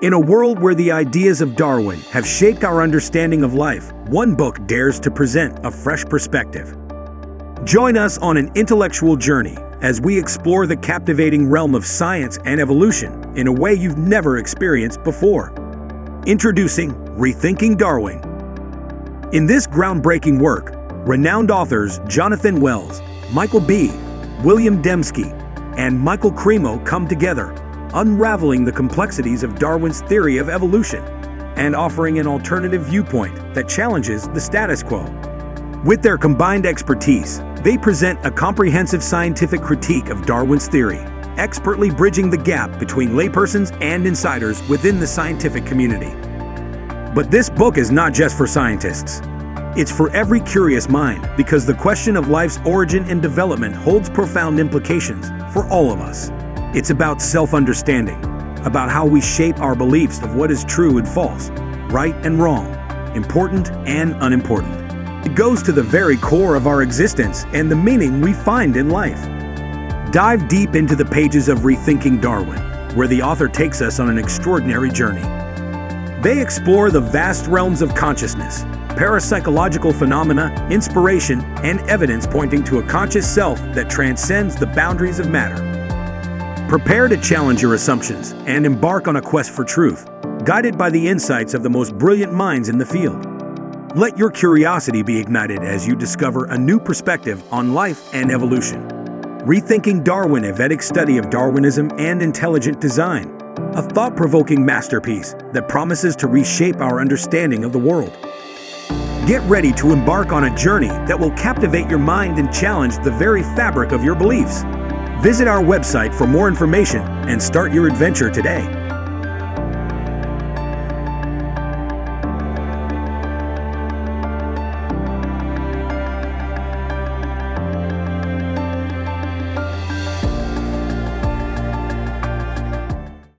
In a world where the ideas of Darwin have shaped our understanding of life, one book dares to present a fresh perspective. Join us on an intellectual journey as we explore the captivating realm of science and evolution in a way you've never experienced before. Introducing Rethinking Darwin. In this groundbreaking work, renowned authors Jonathan Wells, Michael B., William Dembski, and Michael Cremo come together, unraveling the complexities of Darwin's theory of evolution and offering an alternative viewpoint that challenges the status quo. With their combined expertise, they present a comprehensive scientific critique of Darwin's theory, expertly bridging the gap between laypersons and insiders within the scientific community. But this book is not just for scientists. It's for every curious mind, because the question of life's origin and development holds profound implications for all of us. It's about self-understanding, about how we shape our beliefs of what is true and false, right and wrong, important and unimportant. It goes to the very core of our existence and the meaning we find in life. Dive deep into the pages of Rethinking Darwin, where the author takes us on an extraordinary journey. They explore the vast realms of consciousness, parapsychological phenomena, inspiration, and evidence pointing to a conscious self that transcends the boundaries of matter. Prepare to challenge your assumptions and embark on a quest for truth, guided by the insights of the most brilliant minds in the field. Let your curiosity be ignited as you discover a new perspective on life and evolution. Rethinking Darwin, a Vedic study of Darwinism and Intelligent Design, a thought-provoking masterpiece that promises to reshape our understanding of the world. Get ready to embark on a journey that will captivate your mind and challenge the very fabric of your beliefs. Visit our website for more information and start your adventure today.